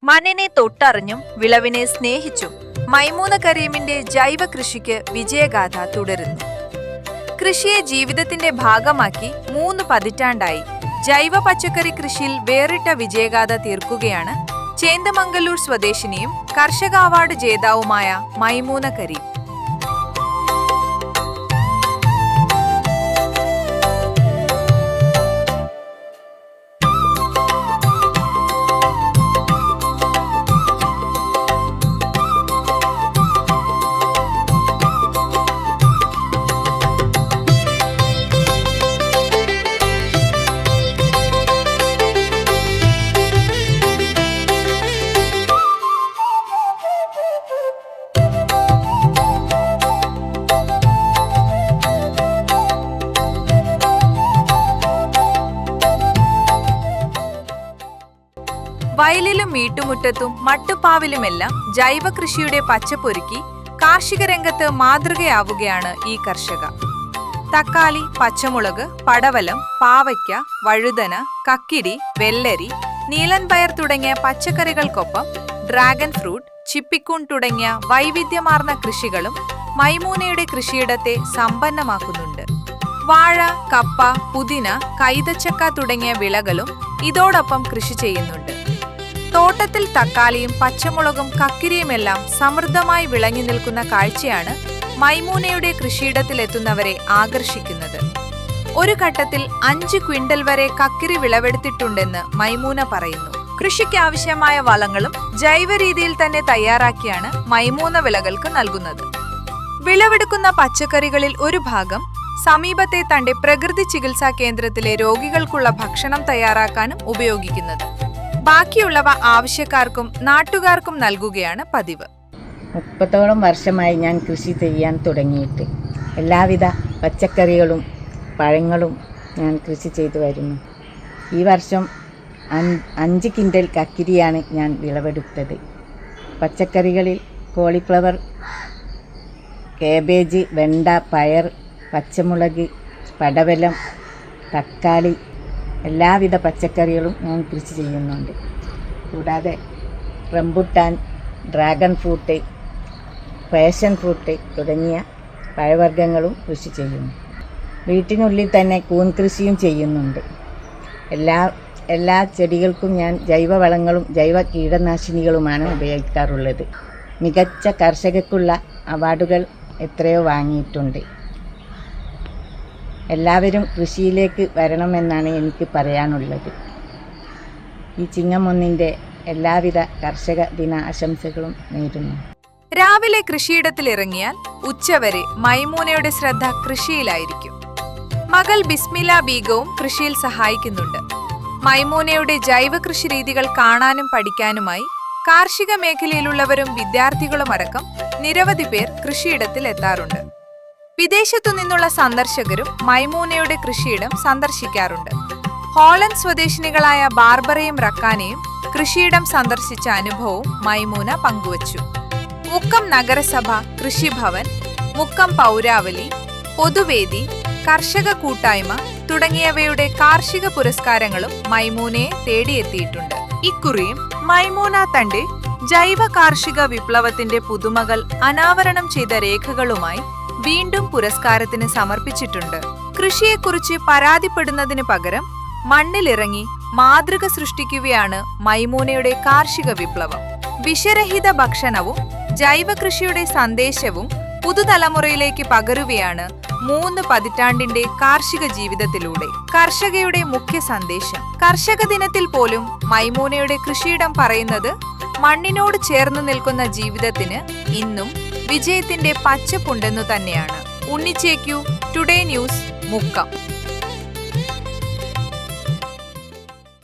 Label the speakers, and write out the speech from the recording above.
Speaker 1: മണ്ണിനെ തൊട്ടറിഞ്ഞും വിളവിനെ സ്നേഹിച്ചും മൈമൂന കരീമിന്റെ ജൈവ കൃഷിക്ക് വിജയഗാഥ തുടരുന്നു. കൃഷിയെ ജീവിതത്തിന്റെ ഭാഗമാക്കി 3 പതിറ്റാണ്ടായി ജൈവ പച്ചക്കറി കൃഷിയിൽ വേറിട്ട വിജയഗാഥ തീർക്കുകയാണ് ചേന്ദമംഗലൂർ സ്വദേശിനിയും കർഷക അവാർഡ് ജേതാവുമായ മൈമൂന കരീം. വയലിലും വീട്ടുമുറ്റത്തും മട്ടുപ്പാവിലുമെല്ലാം ജൈവ കൃഷിയുടെ പച്ചപ്പൊരുക്കി കാർഷിക രംഗത്ത് മാതൃകയാവുകയാണ് ഈ കർഷക. തക്കാളി, പച്ചമുളക്, പടവലം, പാവയ്ക്ക, വഴുതന, കക്കിരി, വെള്ളരി, നീലൻ പയർ തുടങ്ങിയ പച്ചക്കറികൾക്കൊപ്പം ഡ്രാഗൺ ഫ്രൂട്ട്, ചിപ്പിക്കൂൺ തുടങ്ങിയ വൈവിധ്യമാർന്ന കൃഷികളും മൈമൂനയുടെ കൃഷിയിടത്തെ സമ്പന്നമാക്കുന്നുണ്ട്. വാഴ, കപ്പ, പുതിന, കൈതച്ചക്ക തുടങ്ങിയ വിളകളും ഇതോടൊപ്പം കൃഷി ചെയ്യുന്നുണ്ട്. തോട്ടത്തിൽ തക്കാളിയും പച്ചമുളകും കക്കിരിയുമെല്ലാം സമൃദ്ധമായി വിളഞ്ഞു നിൽക്കുന്ന കാഴ്ചയാണ് മൈമൂനയുടെ കൃഷിയിടത്തിലെത്തുന്നവരെ ആകർഷിക്കുന്നത്. ഒരു ഘട്ടത്തിൽ 5 ക്വിന്റൽ വരെ കക്കിരി വിളവെടുത്തിട്ടുണ്ടെന്ന് മൈമൂന പറയുന്നു. കൃഷിക്കാവശ്യമായ വളങ്ങളും ജൈവ രീതിയിൽ തന്നെ തയ്യാറാക്കിയാണ് മൈമൂന വിളകൾക്ക് നൽകുന്നത്. വിളവെടുക്കുന്ന പച്ചക്കറികളിൽ ഒരു ഭാഗം സമീപത്തെ തന്റെ പ്രകൃതി ചികിത്സാ കേന്ദ്രത്തിലെ രോഗികൾക്കുള്ള ഭക്ഷണം തയ്യാറാക്കാനും ഉപയോഗിക്കുന്നത്. ബാക്കിയുള്ളവ ആവശ്യക്കാർക്കും നാട്ടുകാർക്കും നൽകുകയാണ് പതിവ്.
Speaker 2: 30ഓളം വർഷമായി ഞാൻ കൃഷി ചെയ്യാൻ തുടങ്ങിയിട്ട് എല്ലാവിധ പച്ചക്കറികളും പഴങ്ങളും ഞാൻ കൃഷി ചെയ്തു വരുന്നു. ഈ വർഷം 5 കിൻഡൽ കക്കിരിയാണ് ഞാൻ വിളവെടുത്തത്. പച്ചക്കറികളിൽ കോളിഫ്ലവർ, കാബേജ്, വെണ്ട, പയർ, പച്ചമുളക്, പടവലം, തക്കാളി എല്ലാവിധ പച്ചക്കറികളും ഞാൻ കൃഷി ചെയ്യുന്നുണ്ട്. കൂടാതെ rambutan, dragon fruit, passion fruit തുടങ്ങിയ പഴവർഗ്ഗങ്ങളും കൃഷി ചെയ്യുന്നു. വീട്ടിനുള്ളിൽ തന്നെ കൂൺ കൃഷിയും ചെയ്യുന്നുണ്ട്. എല്ലാ ചെടികൾക്കും ഞാൻ ജൈവവളങ്ങളും ജൈവ കീടനാശിനികളുമാണ് ഉപയോഗിക്കാറുള്ളത്. മികച്ച കർഷകർക്കുള്ള അവാർഡുകൾ എത്രയോ വാങ്ങിയിട്ടുണ്ട്. എല്ലാവരും കൃഷിയിലേക്ക് വരണമെന്നാണ് എനിക്ക് പറയാനുള്ളത്. ഈ ചിങ്ങം 1 എല്ലാവിധ കർഷക ദിന ആശംസകളും നേരുന്നു.
Speaker 1: രാവിലെ കൃഷിയിടത്തിലിറങ്ങിയാൽ ഉച്ചവരെ മൈമൂനയുടെ ശ്രദ്ധ കൃഷിയിലായിരിക്കും. മകൾ ബിസ്മില ബീഗവും കൃഷിയിൽ സഹായിക്കുന്നുണ്ട്. മൈമൂനയുടെ ജൈവ കൃഷി രീതികൾ കാണാനും പഠിക്കാനുമായി കാർഷിക മേഖലയിലുള്ളവരും വിദ്യാർത്ഥികളുമടക്കം നിരവധി പേർ കൃഷിയിടത്തിൽ എത്താറുണ്ട്. വിദേശത്തു നിന്നുള്ള സന്ദർശകരും മൈമൂനയുടെ കൃഷിയിടം സന്ദർശിക്കാറുണ്ട്. ഹോളണ്ട് സ്വദേശിനികളായ ബാർബറയും റക്കാനയും കൃഷിയിടം സന്ദർശിച്ച അനുഭവവും മൈമൂന പങ്കുവച്ചു. മുക്കം നഗരസഭ, കൃഷിഭവൻ, മുക്കം പൗരാവലി, പൊതുവേദി, കർഷക കൂട്ടായ്മ തുടങ്ങിയവയുടെ കാർഷിക പുരസ്കാരങ്ങളും മൈമൂനയെ തേടിയെത്തിയിട്ടുണ്ട്. ഇക്കുറിയും മൈമൂന തന്റെ ജൈവ കാർഷിക വിപ്ലവത്തിന്റെ പുതുമകൾ അനാവരണം ചെയ്ത രേഖകളുമായി വീണ്ടും പുരസ്കാരത്തിന് സമർപ്പിച്ചിട്ടുണ്ട്. കൃഷിയെക്കുറിച്ച് പരാതിപ്പെടുന്നതിന് പകരം മണ്ണിലിറങ്ങി മാതൃക സൃഷ്ടിക്കുകയാണ് മൈമൂനയുടെ കാർഷിക വിപ്ലവം. വിഷരഹിത ഭക്ഷണവും ജൈവ കൃഷിയുടെ സന്ദേശവും പുതുതലമുറയിലേക്ക് പകരുകയാണ് 3 പതിറ്റാണ്ടിന്റെ കാർഷിക ജീവിതത്തിലൂടെ. കർഷകയുടെ മുഖ്യ സന്ദേശം. കർഷക ദിനത്തിൽ പോലും മൈമൂനയുടെ കൃഷിയിടം പറയുന്നത് മണ്ണിനോട് ചേർന്നു നിൽക്കുന്ന ജീവിതത്തിന് ഇന്നും വിജയത്തിന്റെ പച്ചപ്പുണ്ടെന്നു തന്നെയാണ്. Unnichekku, today news, Mukkam.